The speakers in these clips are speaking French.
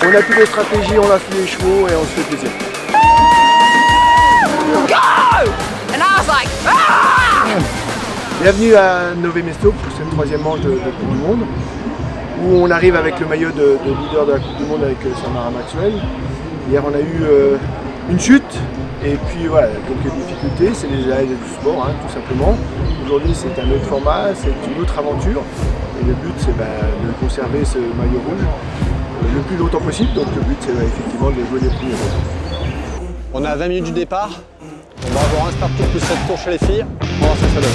On n'a plus de stratégie, on lâche les chevaux et on se fait plaisir. Go! And I was like, ah! Bienvenue à Nové Mesto pour cette troisième manche de Coupe du Monde, où on arrive avec le maillot de leader de la Coupe du Monde avec Samara Maxwell. Hier on a eu une chute et puis voilà, quelques difficultés, c'est les aléas du sport tout simplement. Aujourd'hui c'est un autre format, c'est une autre aventure et le but c'est de conserver ce maillot rouge le plus longtemps possible, donc le but c'est effectivement de jouer les premiers rôles. On est à 20 minutes du départ, on va avoir un start tour plus 7 tours chez les filles, on va voir ce que ça donne.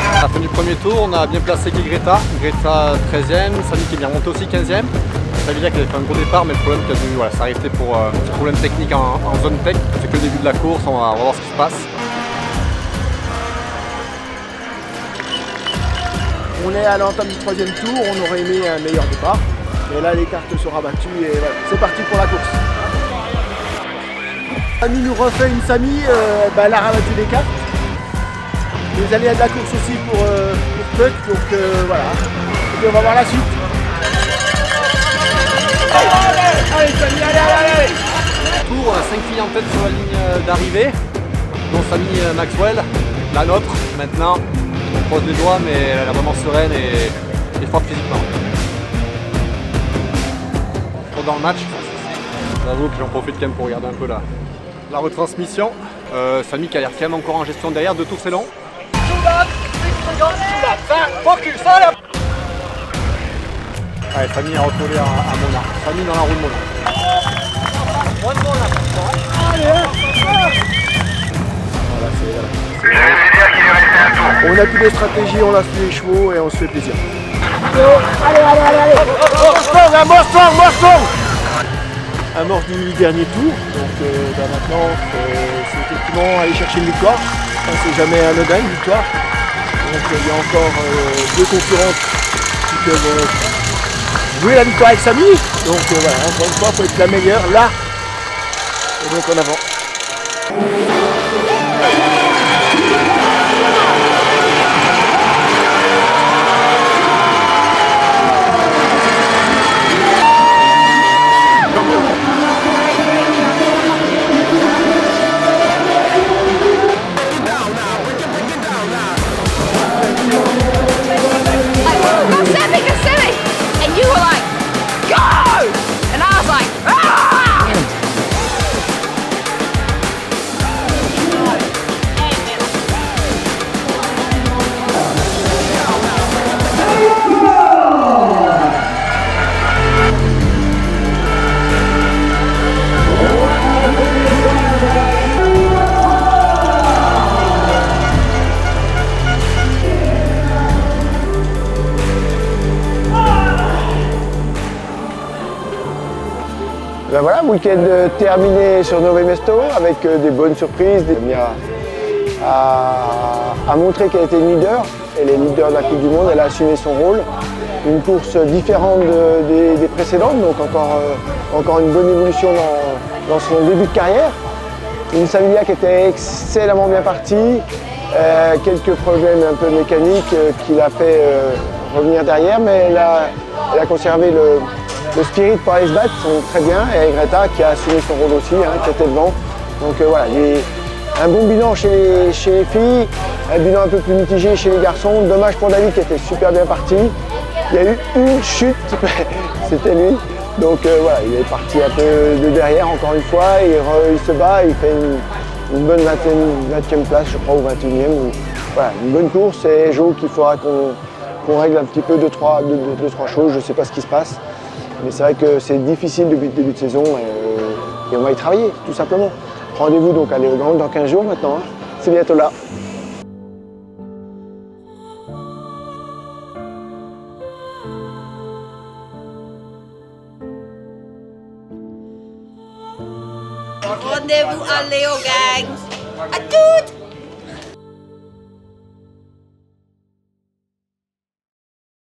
À la fin du premier tour, on a bien placé Greta 13e, Samy qui est bien remonté aussi 15e. Ça veut dire qu'elle avait fait un gros départ, mais le problème qu'elle a dû s'arrêter pour un petit problème technique en zone tech. C'est que le début de la course, on va voir ce qui se passe. On est à l'entame du troisième tour, on aurait aimé un meilleur départ. Mais là les cartes sont rabattues et voilà, c'est parti pour la course. Samy nous refait une Samy, elle a rabattu les cartes. Les aléas de la course aussi pour Puck, donc voilà. Et puis on va voir la suite. Allez Samy, allez. Tour, on a 5 filles en tête sur la ligne d'arrivée, dont Samy Maxwell, la nôtre. Maintenant, on croise les doigts, mais elle est vraiment sereine et forte physiquement. Dans le match, j'avoue que j'en profite quand même pour regarder un peu la retransmission. Samy qui a l'air quand même encore en gestion derrière, 2 tours c'est long. Focus, allez. Allez, Samy a retourné à Mona. Samy dans la roue de Mona. On n'a plus de stratégie, on lâche les chevaux et on se fait plaisir. Allez. Amorce du dernier tour, donc maintenant c'est effectivement aller chercher une victoire. C'est jamais anodin une victoire. Donc il y a encore 2 concurrentes qui peuvent jouer la victoire avec Samy. Donc voilà, encore une fois, il faut être la meilleure là. Et donc en avant. Ben voilà, week-end terminé sur Nové Mesto avec des bonnes surprises. Elle a montré qu'elle était leader, elle est leader de la Coupe du Monde, elle a assumé son rôle. Une course différente des précédentes, donc encore une bonne évolution dans son début de carrière. Une Samilia qui était excellemment bien partie, quelques problèmes un peu mécaniques qui l'a fait revenir derrière, mais elle a conservé le spirit pour aller se battre, très bien, et Greta qui a assumé son rôle aussi, qui était devant. Donc voilà, un bon bilan chez les filles, un bilan un peu plus mitigé chez les garçons. Dommage pour David qui était super bien parti. Il y a eu une chute, c'était lui. Donc voilà, il est parti un peu de derrière encore une fois, il se bat, il fait une bonne 20e place, je crois, ou 21e. Voilà, une bonne course, et Jo qu'il faudra qu'on règle un petit peu deux, trois choses, je ne sais pas ce qui se passe. Mais c'est vrai que c'est difficile depuis le début de saison et on va y travailler, tout simplement. Rendez-vous donc à Léogran dans 15 jours maintenant, c'est bientôt là. Rendez-vous à Léogran. À toutes!